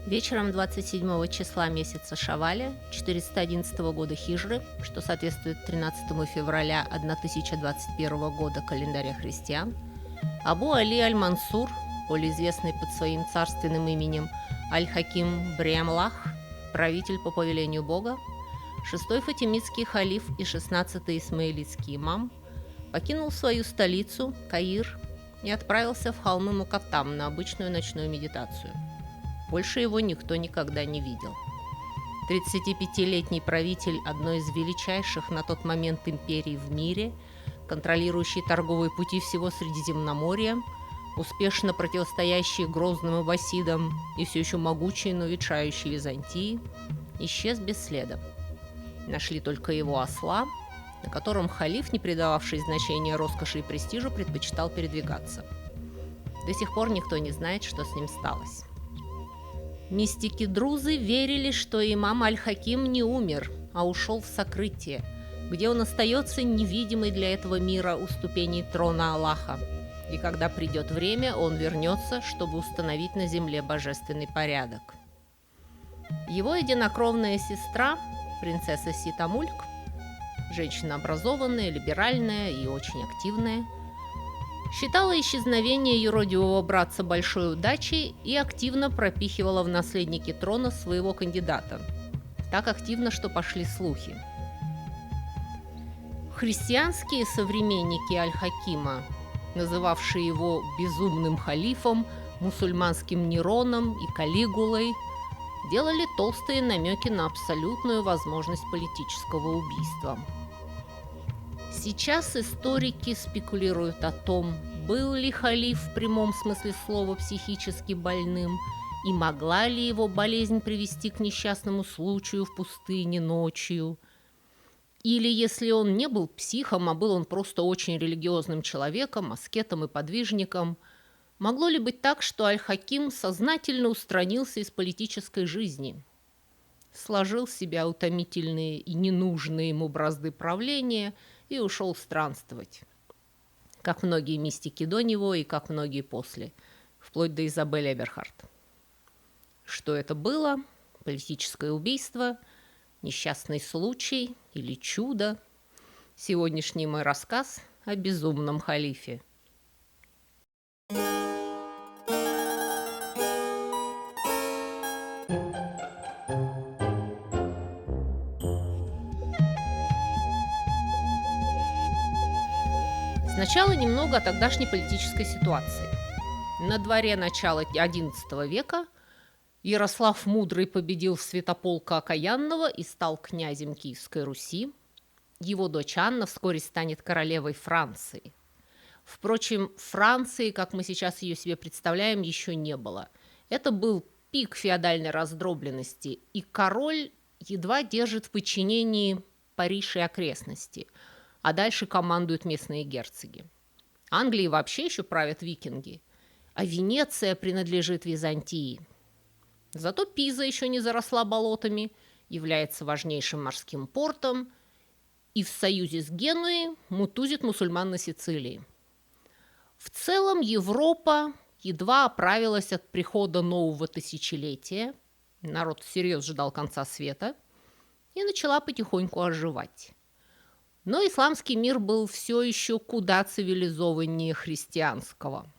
Вечером 27 числа месяца Шаваля 411 года хиджры, что соответствует 13 февраля 1021 года календаря христиан, Абу Али аль-Мансур, более известный под своим царственным именем Аль-Хаким Бриамлах, правитель по повелению Бога, шестой фатимидский халиф и 16-й исмаилитский имам, покинул свою столицу, Каир, и отправился в холмы Мукаттам на обычную ночную медитацию. Больше его никто никогда не видел. 35-летний правитель одной из величайших на тот момент империй в мире, контролирующий торговые пути всего Средиземноморья, успешно противостоящий грозным аббасидам и все еще могучий, но ветшающий Византии, исчез без следа. Нашли только его осла, на котором халиф, не придававший значения роскоши и престижу, предпочитал передвигаться. До сих пор никто не знает, что с ним сталось. Мистики-друзы верили, что имам Аль-Хаким не умер, а ушел в сокрытие, где он остается невидимый для этого мира у ступеней трона Аллаха. И когда придет время, он вернется, чтобы установить на земле божественный порядок. Его единокровная сестра, принцесса Сита-Мульк, женщина образованная, либеральная и очень активная, считала исчезновение юродивого братца большой удачей и активно пропихивала в наследники трона своего кандидата. Так активно, что пошли слухи. Христианские современники Аль-Хакима, называвшие его безумным халифом, мусульманским Нероном и Калигулой, делали толстые намеки на абсолютную возможность политического убийства. Сейчас историки спекулируют о том, был ли халиф в прямом смысле слова психически больным, и могла ли его болезнь привести к несчастному случаю в пустыне ночью. Или если он не был психом, а был он просто очень религиозным человеком, аскетом и подвижником, могло ли быть так, что Аль-Хаким сознательно устранился из политической жизни, сложил в себя утомительные и ненужные ему бразды правления и ушел странствовать, как многие мистики до него и как многие после, вплоть до Изабель Эберхард. Что это было? Политическое убийство, несчастный случай или чудо? Сегодняшний мой рассказ о безумном халифе. Сначала немного о тогдашней политической ситуации. На дворе начала XI века Ярослав Мудрый победил Святополка Окаянного и стал князем Киевской Руси. Его дочь Анна вскоре станет королевой Франции. Впрочем, Франции, как мы сейчас ее себе представляем, еще не было. Это был пик феодальной раздробленности, и король едва держит в подчинении Париж и окрестности, а дальше командуют местные герцоги. Англией вообще еще правят викинги, а Венеция принадлежит Византии. Зато Пиза еще не заросла болотами, является важнейшим морским портом и в союзе с Генуей мутузит мусульман на Сицилии. В целом Европа едва оправилась от прихода нового тысячелетия, народ всерьез ждал конца света, и начала потихоньку оживать. Но исламский мир был все еще куда цивилизованнее христианского.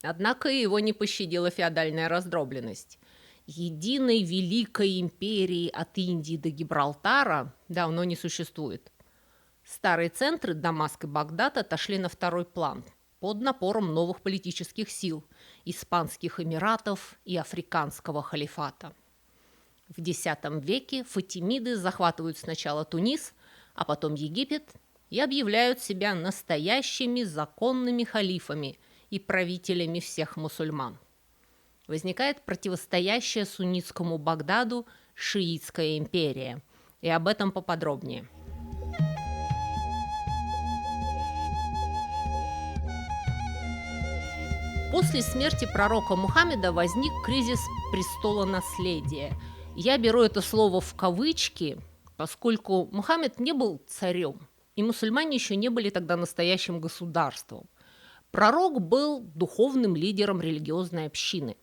Однако его не пощадила феодальная раздробленность. Единой великой империи от Индии до Гибралтара давно не существует. Старые центры Дамаск и Багдад отошли на второй план под напором новых политических сил – Испанских Эмиратов и Африканского халифата. В X веке фатимиды захватывают сначала Тунис, а потом Египет и объявляют себя настоящими законными халифами и правителями всех мусульман. Возникает противостоящая суннитскому Багдаду шиитская империя. И об этом поподробнее. После смерти пророка Мухаммеда возник кризис престола наследия. Я беру это слово в кавычки, поскольку Мухаммед не был царем, и мусульмане еще не были тогда настоящим государством. Пророк был духовным лидером религиозной общины.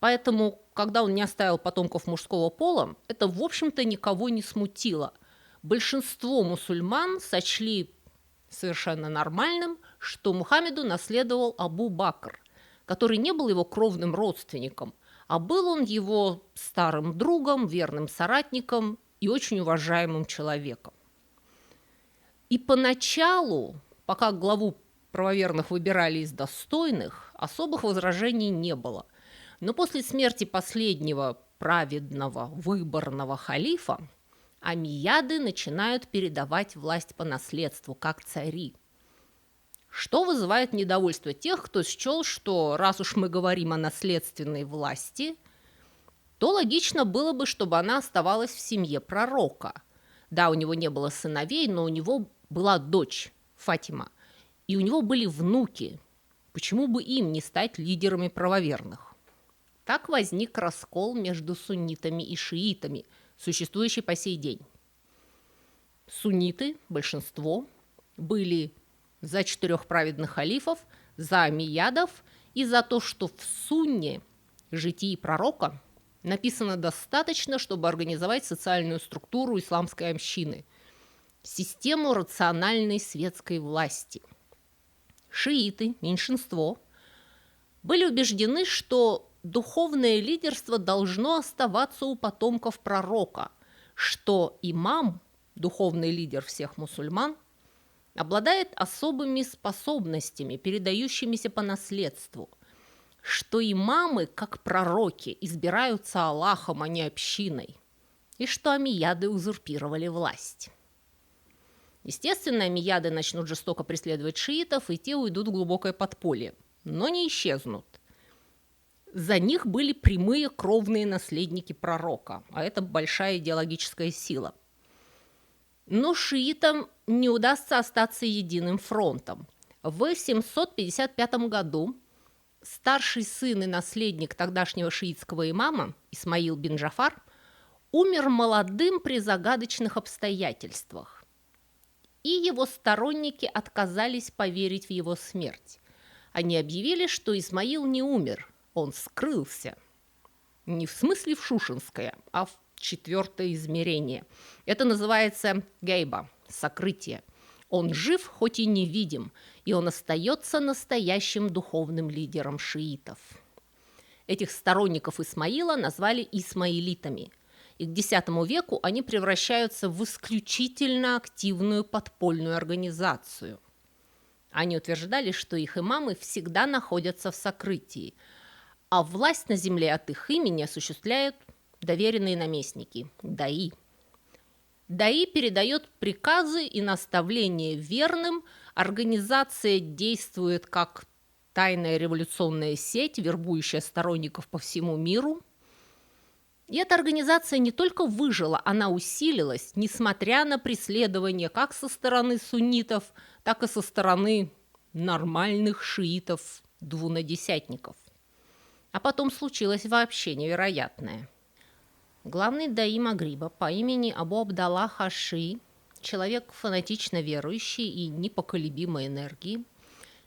Поэтому, когда он не оставил потомков мужского пола, это, в общем-то, никого не смутило. Большинство мусульман сочли совершенно нормальным, что Мухаммеду наследовал Абу Бакр, который не был его кровным родственником, а был он его старым другом, верным соратником и очень уважаемым человеком. И поначалу, пока главу правоверных выбирали из достойных, особых возражений не было. Но после смерти последнего праведного выборного халифа омейяды начинают передавать власть по наследству, как цари. Что вызывает недовольство тех, кто счел, что раз уж мы говорим о наследственной власти, то логично было бы, чтобы она оставалась в семье пророка. Да, у него не было сыновей, но у него была дочь Фатима, и у него были внуки. Почему бы им не стать лидерами правоверных? Так возник раскол между суннитами и шиитами, существующий по сей день. Сунниты, большинство, были за 4 праведных халифов, за омейядов и за то, что в сунне житии пророка написано достаточно, чтобы организовать социальную структуру исламской общины, систему рациональной светской власти. Шииты, меньшинство, были убеждены, что духовное лидерство должно оставаться у потомков пророка, что имам, духовный лидер всех мусульман, обладает особыми способностями, передающимися по наследству, что имамы, как пророки, избираются Аллахом, а не общиной, и что омейяды узурпировали власть. Естественно, омейяды начнут жестоко преследовать шиитов, и те уйдут в глубокое подполье, но не исчезнут. За них были прямые кровные наследники пророка, а это большая идеологическая сила. Но шиитам не удастся остаться единым фронтом. В 755 году старший сын и наследник тогдашнего шиитского имама Исмаил бин Джафар умер молодым при загадочных обстоятельствах. И его сторонники отказались поверить в его смерть. Они объявили, что Исмаил не умер, он скрылся. Не в смысле в Шушенское, а в 4-е измерение. Это называется гейба, сокрытие. Он жив, хоть и невидим, и он остается настоящим духовным лидером шиитов. Этих сторонников Исмаила назвали исмаилитами, и к X веку они превращаются в исключительно активную подпольную организацию. Они утверждали, что их имамы всегда находятся в сокрытии, а власть на земле от их имени осуществляют доверенные наместники – даи. Даи передает приказы и наставления верным, организация действует как тайная революционная сеть, вербующая сторонников по всему миру. И эта организация не только выжила, она усилилась, несмотря на преследование как со стороны суннитов, так и со стороны нормальных шиитов-двунадесятников. А потом случилось вообще невероятное. Главный даи Магриба по имени Абу Абдаллах аш-Шии, человек фанатично верующий и непоколебимой энергии,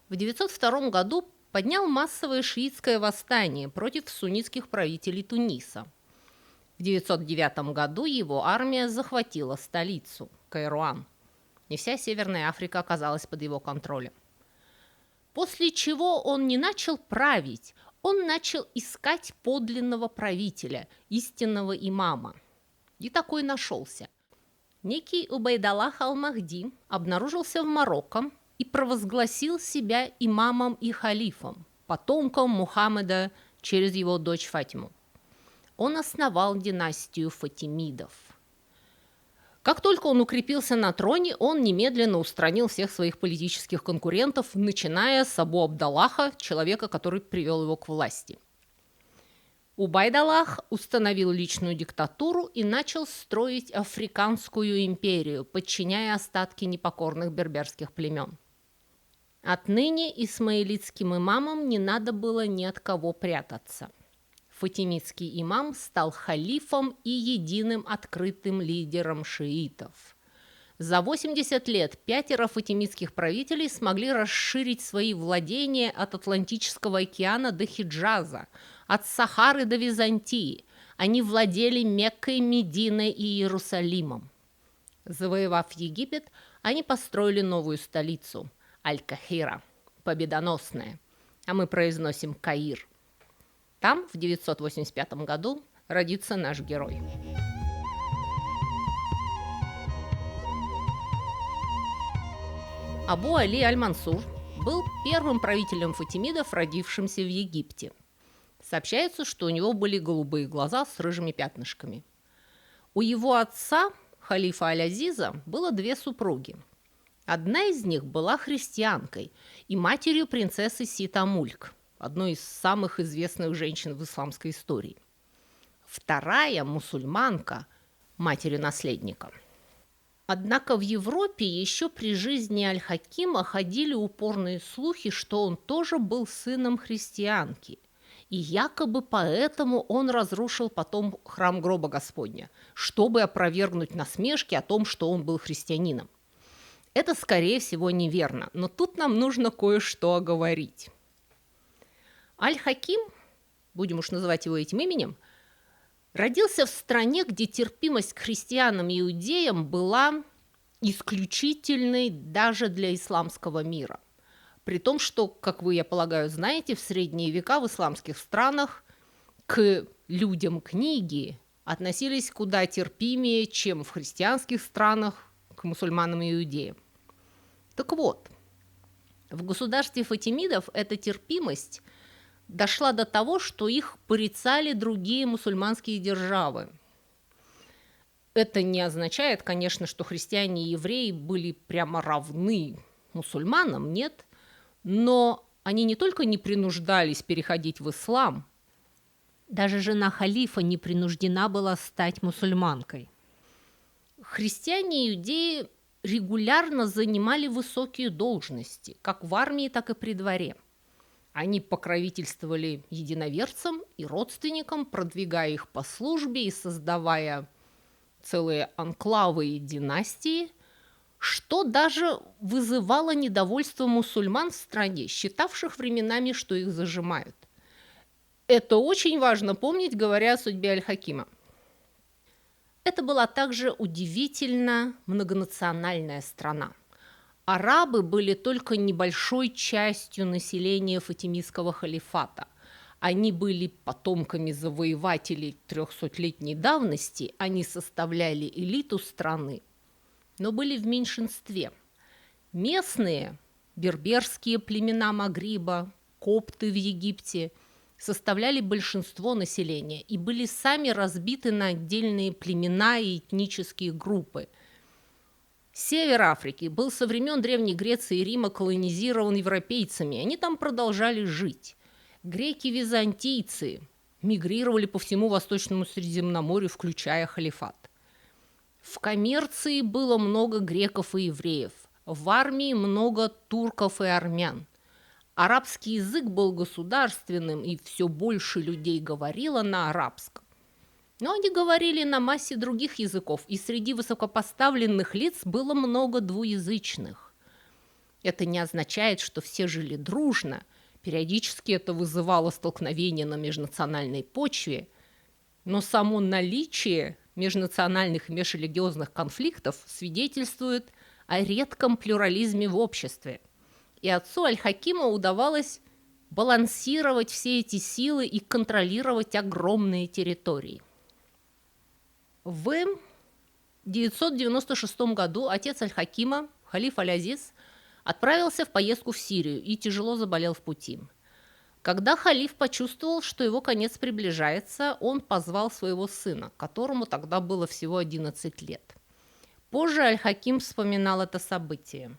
в 902 году поднял массовое шиитское восстание против суннитских правителей Туниса. В 909 году его армия захватила столицу – Кайруан, и вся Северная Африка оказалась под его контролем. После чего он не начал править, он начал искать подлинного правителя, истинного имама. И такой нашелся. Некий Убайдаллах ал-Махди обнаружился в Марокко и провозгласил себя имамом и халифом, потомком Мухаммеда через его дочь Фатиму. Он основал династию фатимидов. Как только он укрепился на троне, он немедленно устранил всех своих политических конкурентов, начиная с Абу Абдаллаха, человека, который привел его к власти. Убайдаллах установил личную диктатуру и начал строить Африканскую империю, подчиняя остатки непокорных берберских племен. Отныне исмаилитским имамам не надо было ни от кого прятаться. Фатимидский имам стал халифом и единым открытым лидером шиитов. За 80 лет 5 фатимидских правителей смогли расширить свои владения от Атлантического океана до Хиджаза, от Сахары до Византии. Они владели Меккой, Мединой и Иерусалимом. Завоевав Египет, они построили новую столицу – Аль-Кахира, победоносная, а мы произносим Каир. Там в 985 году родится наш герой. Абу Али аль-Мансур был первым правителем фатимидов, родившимся в Египте. Сообщается, что у него были голубые глаза с рыжими пятнышками. У его отца, халифа Аль-Азиза, было две супруги. Одна из них была христианкой и матерью принцессы Сита-Мульк, одной из самых известных женщин в исламской истории. Вторая – мусульманка, матерью наследника. Однако в Европе еще при жизни Аль-Хакима ходили упорные слухи, что он тоже был сыном христианки. И якобы поэтому он разрушил потом храм гроба Господня, чтобы опровергнуть насмешки о том, что он был христианином. Это, скорее всего, неверно, но тут нам нужно кое-что оговорить. Аль-Хаким, будем уж называть его этим именем, родился в стране, где терпимость к христианам и иудеям была исключительной даже для исламского мира. При том, что, как вы, я полагаю, знаете, в средние века в исламских странах к людям книги относились куда терпимее, чем в христианских странах к мусульманам и иудеям. Так вот, в государстве фатимидов эта терпимость дошла до того, что их порицали другие мусульманские державы. Это не означает, конечно, что христиане и евреи были прямо равны мусульманам, нет, но они не только не принуждались переходить в ислам, даже жена халифа не принуждена была стать мусульманкой. Христиане и иудеи регулярно занимали высокие должности, как в армии, так и при дворе. Они покровительствовали единоверцам и родственникам, продвигая их по службе и создавая целые анклавы и династии, что даже вызывало недовольство мусульман в стране, считавших временами, что их зажимают. Это очень важно помнить, говоря о судьбе Аль-Хакима. Это была также удивительно многонациональная страна. Арабы были только небольшой частью населения фатимидского халифата. Они были потомками завоевателей 300-летней давности, они составляли элиту страны, но были в меньшинстве. Местные, берберские племена Магриба, копты в Египте составляли большинство населения и были сами разбиты на отдельные племена и этнические группы. Север Африки был со времен Древней Греции и Рима колонизирован европейцами, они там продолжали жить. Греки-византийцы мигрировали по всему Восточному Средиземноморью, включая халифат. В коммерции было много греков и евреев, в армии много турков и армян. Арабский язык был государственным, и все больше людей говорило на арабском. Но они говорили на массе других языков, и среди высокопоставленных лиц было много двуязычных. Это не означает, что все жили дружно. Периодически это вызывало столкновения на межнациональной почве, но само наличие межнациональных и межрелигиозных конфликтов свидетельствует о редком плюрализме в обществе. И отцу Аль-Хакима удавалось балансировать все эти силы и контролировать огромные территории. В 996 году отец Аль-Хакима, халиф Аль-Азиз, отправился в поездку в Сирию и тяжело заболел в пути. Когда халиф почувствовал, что его конец приближается, он позвал своего сына, которому тогда было всего 11 лет. Позже Аль-Хаким вспоминал это событие.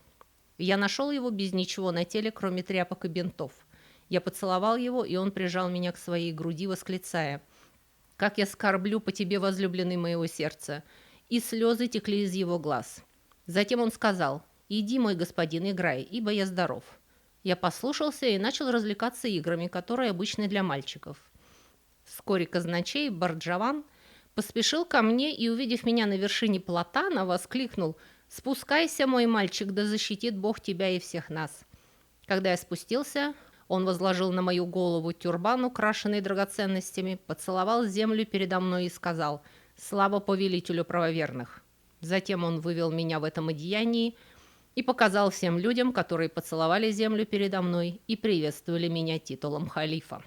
«Я нашел его без ничего на теле, кроме тряпок и бинтов. Я поцеловал его, и он прижал меня к своей груди, восклицая: „Как я скорблю по тебе, возлюбленный моего сердца!“ И слезы текли из его глаз. Затем он сказал: „Иди, мой господин, играй, ибо я здоров“. Я послушался и начал развлекаться играми, которые обычны для мальчиков. Вскоре казначей Барджаван поспешил ко мне и, увидев меня на вершине платана, воскликнул: „Спускайся, мой мальчик, да защитит Бог тебя и всех нас“. Когда я спустился, Он возложил на мою голову тюрбан, украшенный драгоценностями, поцеловал землю передо мной и сказал: «Слава повелителю правоверных». Затем он вывел меня в этом одеянии и показал всем людям, которые поцеловали землю передо мной и приветствовали меня титулом халифа.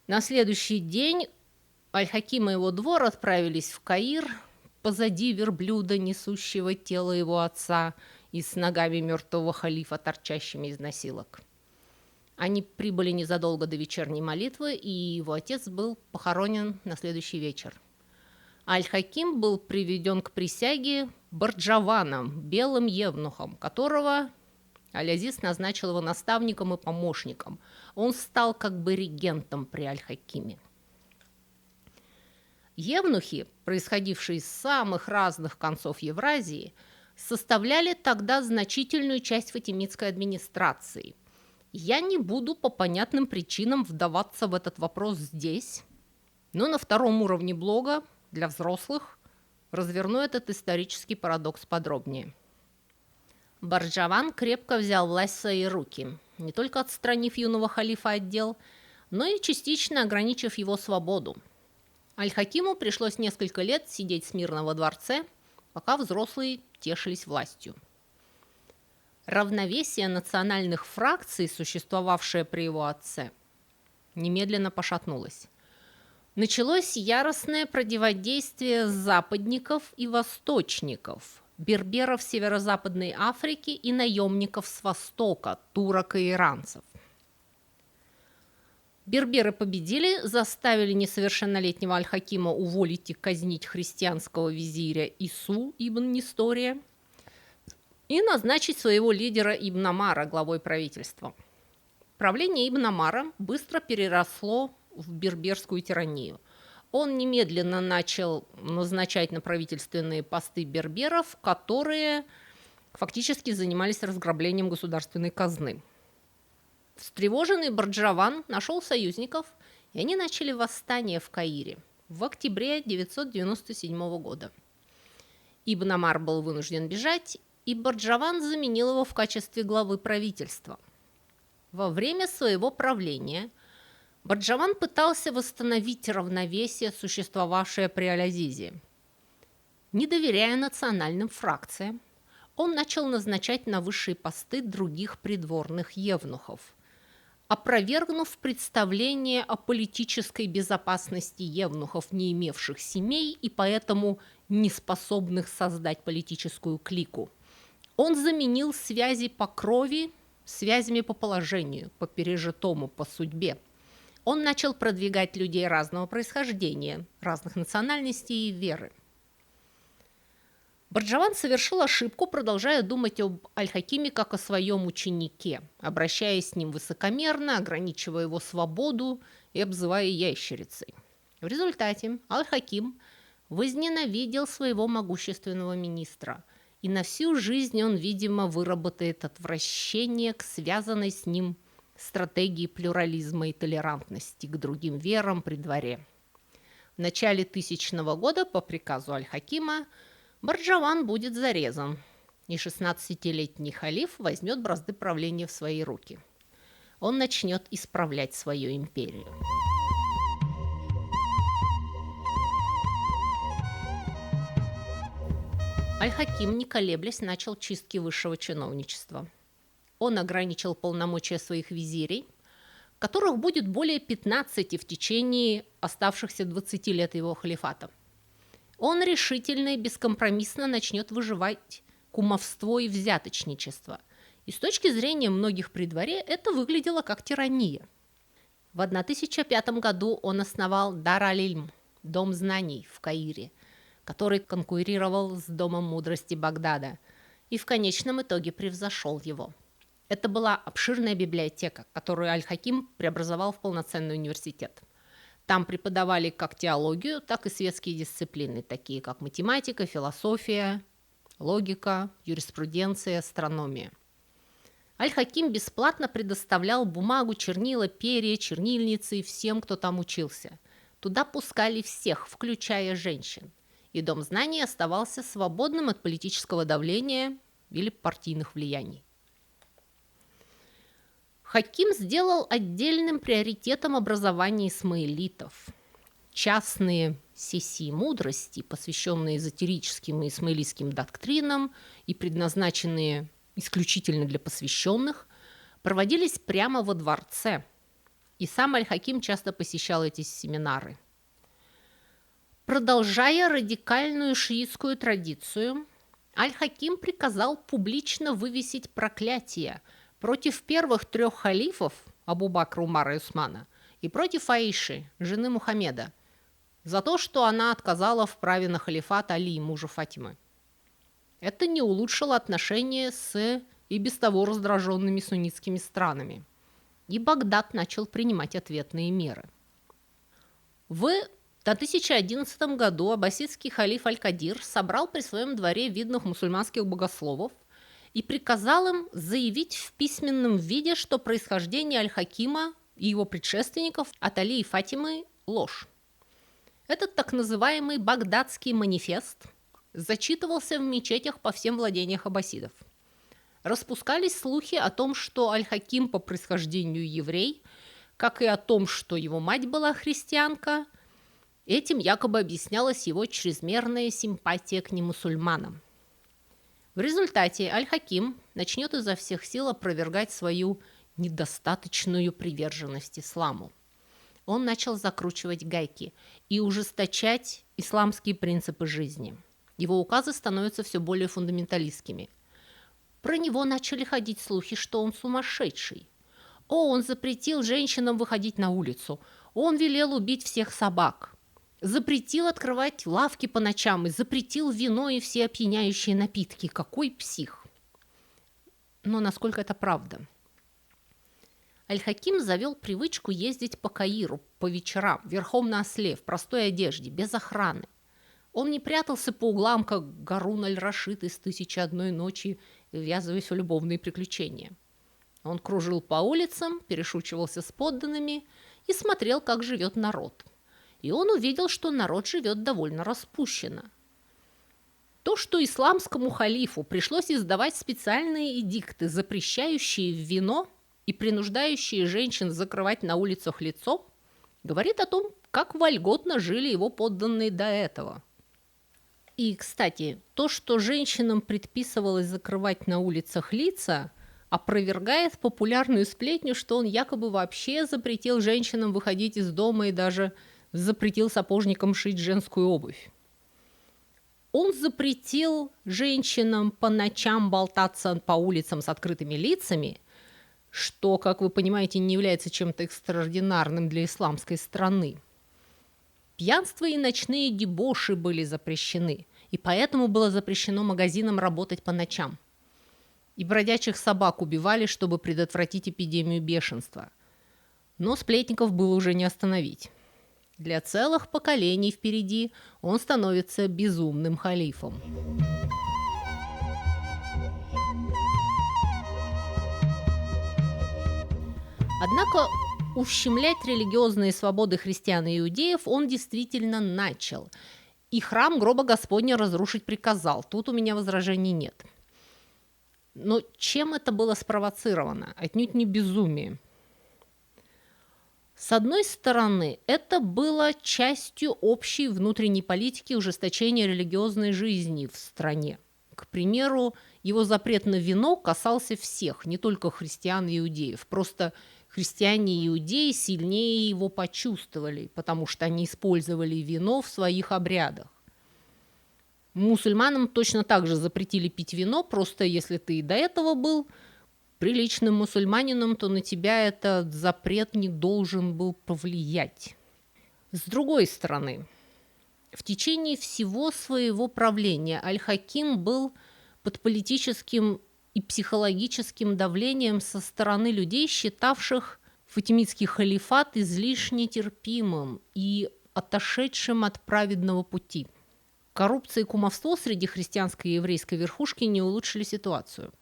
На следующий день Аль-Хаким и его двор отправились в Каир позади верблюда, несущего тело его отца, и с ногами мертвого халифа, торчащими из носилок. Они прибыли незадолго до вечерней молитвы, и его отец был похоронен на следующий вечер. Аль-Хаким был приведен к присяге Барджаваном, белым евнухом, которого Аль-Азиз назначил его наставником и помощником. Он стал как бы регентом при Аль-Хакиме. Евнухи, происходившие из самых разных концов Евразии, составляли тогда значительную часть фатимидской администрации. Я не буду по понятным причинам вдаваться в этот вопрос здесь, но на втором уровне блога для взрослых разверну этот исторический парадокс подробнее. Барджаван крепко взял власть в свои руки, не только отстранив юного халифа от дел, но и частично ограничив его свободу. Аль-Хакиму пришлось несколько лет сидеть смирно во дворце, пока взрослые тешились властью. Равновесие национальных фракций, существовавшее при его отце, немедленно пошатнулось. Началось яростное противодействие западников и восточников, берберов Северо-Западной Африки и наемников с востока, турок и иранцев. Берберы победили, заставили несовершеннолетнего Аль-Хакима уволить и казнить христианского визиря Ису ибн Нестория и назначить своего лидера Ибн Амара главой правительства. Правление Ибн Амара быстро переросло в берберскую тиранию. Он немедленно начал назначать на правительственные посты берберов, которые фактически занимались разграблением государственной казны. Встревоженный Барджаван нашел союзников, и они начали восстание в Каире в октябре 997 года. Ибн Амар был вынужден бежать, и Барджаван заменил его в качестве главы правительства. Во время своего правления Барджаван пытался восстановить равновесие, существовавшее при Аль-Азизе. Не доверяя национальным фракциям, он начал назначать на высшие посты других придворных евнухов, опровергнув представление о политической безопасности евнухов, не имевших семей и поэтому не способных создать политическую клику. Он заменил связи по крови связями по положению, по пережитому, по судьбе. Он начал продвигать людей разного происхождения, разных национальностей и веры. Барджаван совершил ошибку, продолжая думать об Аль-Хакиме как о своем ученике, обращаясь с ним высокомерно, ограничивая его свободу и обзывая ящерицей. В результате Аль-Хаким возненавидел своего могущественного министра, и на всю жизнь он, видимо, выработает отвращение к связанной с ним стратегии плюрализма и толерантности к другим верам при дворе. В начале 1000 года по приказу Аль-Хакима Барджаван будет зарезан, и 16-летний халиф возьмет бразды правления в свои руки. Он начнет исправлять свою империю. Аль-Хаким, не колеблясь, начал чистки высшего чиновничества. Он ограничил полномочия своих визирей, которых будет более 15 в течение оставшихся 20 лет его халифата. Он решительно и бескомпромиссно начнет выживать кумовство и взяточничество. И с точки зрения многих при дворе это выглядело как тирания. В 1005 году он основал Дар-аль-Илм, Дом знаний в Каире, который конкурировал с Домом мудрости Багдада и в конечном итоге превзошел его. Это была обширная библиотека, которую Аль-Хаким преобразовал в полноценный университет. Там преподавали как теологию, так и светские дисциплины, такие как математика, философия, логика, юриспруденция, астрономия. Аль-Хаким бесплатно предоставлял бумагу, чернила, перья, чернильницы всем, кто там учился. Туда пускали всех, включая женщин. И Дом знаний оставался свободным от политического давления или партийных влияний. Хаким сделал отдельным приоритетом образование исмаилитов. Частные сессии мудрости, посвященные эзотерическим и исмаилитским доктринам и предназначенные исключительно для посвященных, проводились прямо во дворце, и сам Аль-Хаким часто посещал эти семинары. Продолжая радикальную шиитскую традицию, Аль-Хаким приказал публично вывесить проклятие против первых 3 халифов Абу Бакра, Умара и Усмана и против Аиши, жены Мухаммеда, за то, что она отказала в праве на халифат Али, мужа Фатимы. Это не улучшило отношения с и без того раздраженными суннитскими странами, и Багдад начал принимать ответные меры. В 1011 году аббасидский халиф Аль-Кадир собрал при своем дворе видных мусульманских богословов и приказал им заявить в письменном виде, что происхождение Аль-Хакима и его предшественников от Али и Фатимы – ложь. Этот так называемый Багдадский манифест зачитывался в мечетях по всем владениям аббасидов. Распускались слухи о том, что Аль-Хаким по происхождению еврей, как и о том, что его мать была христианка. Этим якобы объяснялась его чрезмерная симпатия к немусульманам. В результате Аль-Хаким начнет изо всех сил опровергать свою недостаточную приверженность исламу. Он начал закручивать гайки и ужесточать исламские принципы жизни. Его указы становятся все более фундаменталистскими. Про него начали ходить слухи, что он сумасшедший. Он запретил женщинам выходить на улицу. Он велел убить всех собак. Запретил открывать лавки по ночам и запретил вино и все опьяняющие напитки. Какой псих! Но насколько это правда? Аль-Хаким завел привычку ездить по Каиру по вечерам, верхом на осле, в простой одежде, без охраны. Он не прятался по углам, как Гарун аль-Рашид из «Тысячи одной ночи», ввязываясь в любовные приключения. Он кружил по улицам, перешучивался с подданными и смотрел, как живет народ. И он увидел, что народ живет довольно распущенно. То, что исламскому халифу пришлось издавать специальные эдикты, запрещающие вино и принуждающие женщин закрывать на улицах лицо, говорит о том, как вольготно жили его подданные до этого. И, кстати, то, что женщинам предписывалось закрывать на улицах лица, опровергает популярную сплетню, что он якобы вообще запретил женщинам выходить из дома и даже запретил сапожникам шить женскую обувь. Он запретил женщинам по ночам болтаться по улицам с открытыми лицами, что, как вы понимаете, не является чем-то экстраординарным для исламской страны. Пьянство и ночные дебоши были запрещены, и поэтому было запрещено магазинам работать по ночам. И бродячих собак убивали, чтобы предотвратить эпидемию бешенства. Но сплетников было уже не остановить. Для целых поколений впереди он становится безумным халифом. Однако ущемлять религиозные свободы христиан и иудеев он действительно начал. И храм гроба Господня разрушить приказал. Тут у меня возражений нет. Но чем это было спровоцировано? Отнюдь не безумием. С одной стороны, это было частью общей внутренней политики ужесточения религиозной жизни в стране. К примеру, его запрет на вино касался всех, не только христиан и иудеев. Просто христиане и иудеи сильнее его почувствовали, потому что они использовали вино в своих обрядах. Мусульманам точно так же запретили пить вино, просто если ты и до этого был приличным мусульманином, то на тебя этот запрет не должен был повлиять. С другой стороны, в течение всего своего правления Аль-Хаким был под политическим и психологическим давлением со стороны людей, считавших фатимидский халифат излишне терпимым и отошедшим от праведного пути. Коррупция и кумовство среди христианской и еврейской верхушки не улучшили ситуацию.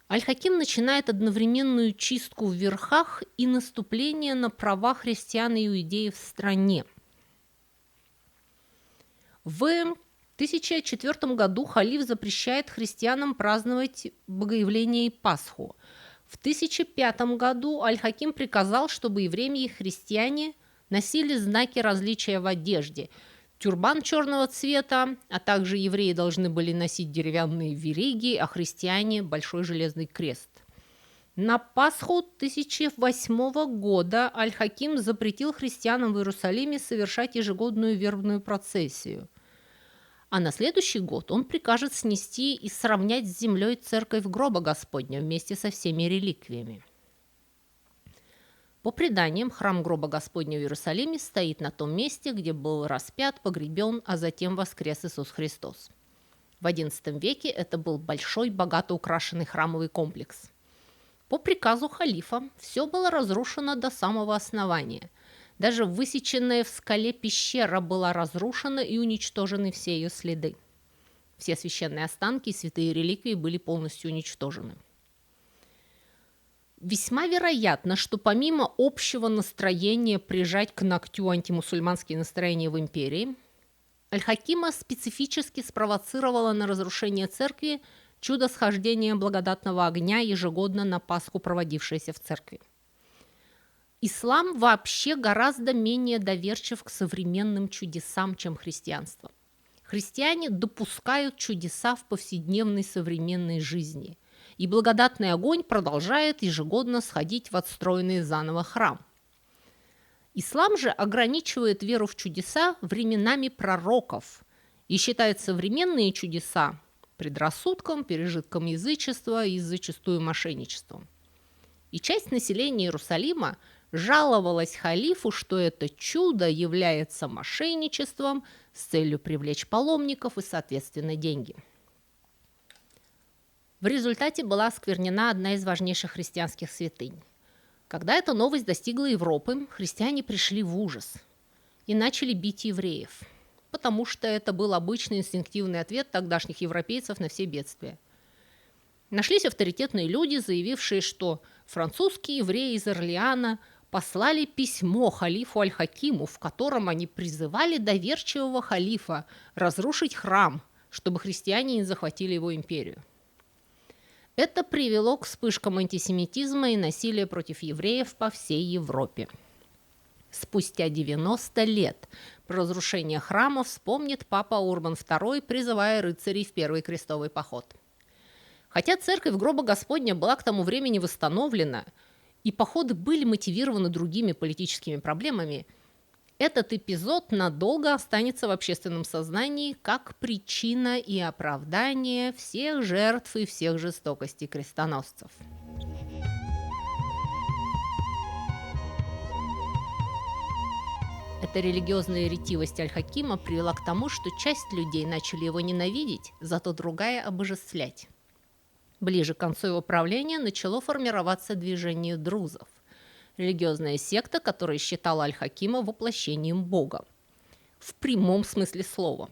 Аль-Хаким начинает одновременную чистку в верхах и наступление на права христиан и иудеев в стране. В 1004 году халиф запрещает христианам праздновать Богоявление и Пасху. В 1005 году Аль-Хаким приказал, чтобы евреи и христиане носили знаки различия в одежде. Тюрбан черного цвета, а также евреи должны были носить деревянные вериги, а христиане – большой железный крест. На Пасху 1008 года Аль-Хаким запретил христианам в Иерусалиме совершать ежегодную вербную процессию. А на следующий год он прикажет снести и сравнять с землей церковь гроба Господня вместе со всеми реликвиями. По преданиям, храм гроба Господня в Иерусалиме стоит на том месте, где был распят, погребен, а затем воскрес Иисус Христос. В XI веке это был большой, богато украшенный храмовый комплекс. По приказу халифа все было разрушено до самого основания. Даже высеченная в скале пещера была разрушена и уничтожены все ее следы. Все священные останки и святые реликвии были полностью уничтожены. Весьма вероятно, что помимо общего настроения прижать к ногтю антимусульманские настроения в империи, Аль-Хакима специфически спровоцировала на разрушение церкви чудо схождения благодатного огня, ежегодно на Пасху проводившееся в церкви. Ислам вообще гораздо менее доверчив к современным чудесам, чем христианство. Христиане допускают чудеса в повседневной современной жизни, и благодатный огонь продолжает ежегодно сходить в отстроенный заново храм. Ислам же ограничивает веру в чудеса временами пророков и считает современные чудеса предрассудком, пережитком язычества и зачастую мошенничеством. И часть населения Иерусалима жаловалась халифу, что это чудо является мошенничеством с целью привлечь паломников и, соответственно, деньги. В результате была осквернена одна из важнейших христианских святынь. Когда эта новость достигла Европы, христиане пришли в ужас и начали бить евреев, потому что это был обычный инстинктивный ответ тогдашних европейцев на все бедствия. Нашлись авторитетные люди, заявившие, что французские евреи из Орлеана послали письмо халифу Аль-Хакиму, в котором они призывали доверчивого халифа разрушить храм, чтобы христиане не захватили его империю. Это привело к вспышкам антисемитизма и насилия против евреев по всей Европе. Спустя 90 лет про разрушение храма вспомнит папа Урбан II, призывая рыцарей в первый крестовый поход. Хотя церковь гроба Господня была к тому времени восстановлена, и походы были мотивированы другими политическими проблемами, этот эпизод надолго останется в общественном сознании как причина и оправдание всех жертв и всех жестокостей крестоносцев. Эта религиозная ретивость Аль-Хакима привела к тому, что часть людей начали его ненавидеть, зато другая обожествлять. Ближе к концу его правления начало формироваться движение друзов. Религиозная секта, которая считала Аль-Хакима воплощением Бога. В прямом смысле слова.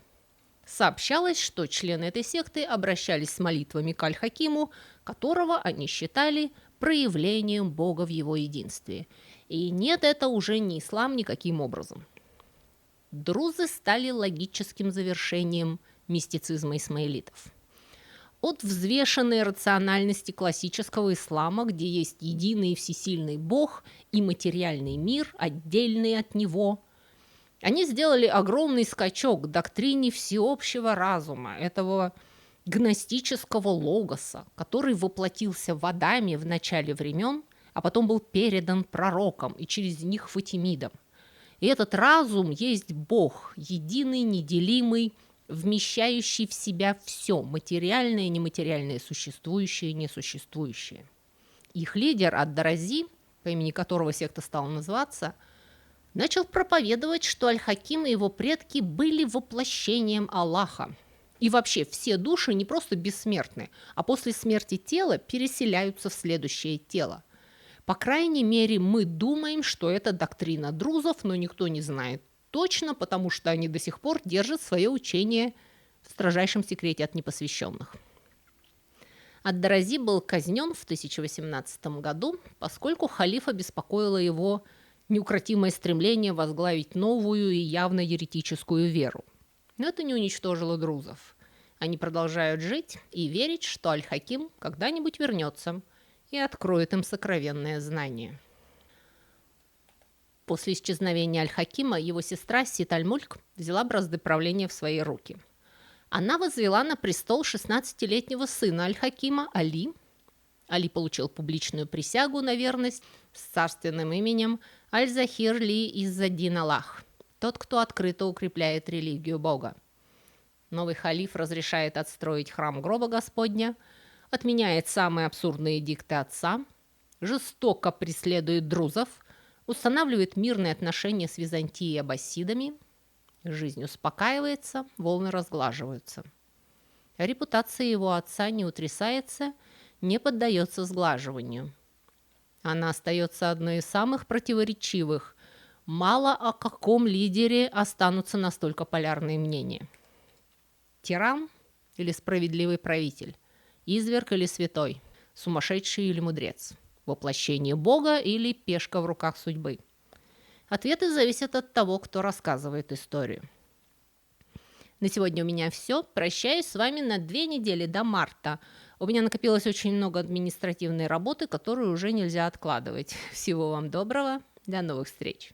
Сообщалось, что члены этой секты обращались с молитвами к Аль-Хакиму, которого они считали проявлением Бога в его единстве. И нет, это уже не ислам никаким образом. Друзы стали логическим завершением мистицизма исмаилитов. От взвешенной рациональности классического ислама, где есть единый и всесильный Бог и материальный мир, отдельный от него, они сделали огромный скачок к доктрине всеобщего разума, этого гностического логоса, который воплотился в Адаме в начале времен, а потом был передан пророкам и через них Фатимидам. И этот разум есть Бог, единый, неделимый, вмещающий в себя все материальное, нематериальное, существующее и несуществующее. Их лидер Ад-Дарази, по имени которого секта стала называться, начал проповедовать, что Аль-Хаким и его предки были воплощением Аллаха. И вообще все души не просто бессмертны, а после смерти тела переселяются в следующее тело. По крайней мере, мы думаем, что это доктрина друзов, но никто не знает точно, потому что они до сих пор держат свое учение в строжайшем секрете от непосвященных. Ад-Дарази был казнен в 1018 году, поскольку халифа беспокоило его неукротимое стремление возглавить новую и явно еретическую веру. Но это не уничтожило друзов. Они продолжают жить и верить, что Аль-Хаким когда-нибудь вернется и откроет им сокровенное знание. После исчезновения Аль-Хакима его сестра Сит-аль-Мульк взяла бразды правления в свои руки. Она возвела на престол 16-летнего сына Аль-Хакима Али. Али получил публичную присягу на верность с царственным именем Аль-Захир Ли Иззаддин Аллах, тот, кто открыто укрепляет религию Бога. Новый халиф разрешает отстроить храм гроба Господня, отменяет самые абсурдные эдикты отца, жестоко преследует друзов, устанавливает мирные отношения с Византией и аббасидами. Жизнь успокаивается, волны разглаживаются. Репутация его отца не утрясается, не поддается сглаживанию. Она остается одной из самых противоречивых. Мало о каком лидере останутся настолько полярные мнения. Тиран или справедливый правитель? Изверг или святой? Сумасшедший или мудрец? Воплощение Бога или пешка в руках судьбы? Ответы зависят от того, кто рассказывает историю. На сегодня у меня все. Прощаюсь с вами на 2 недели до марта. У меня накопилось очень много административной работы, которую уже нельзя откладывать. Всего вам доброго. До новых встреч.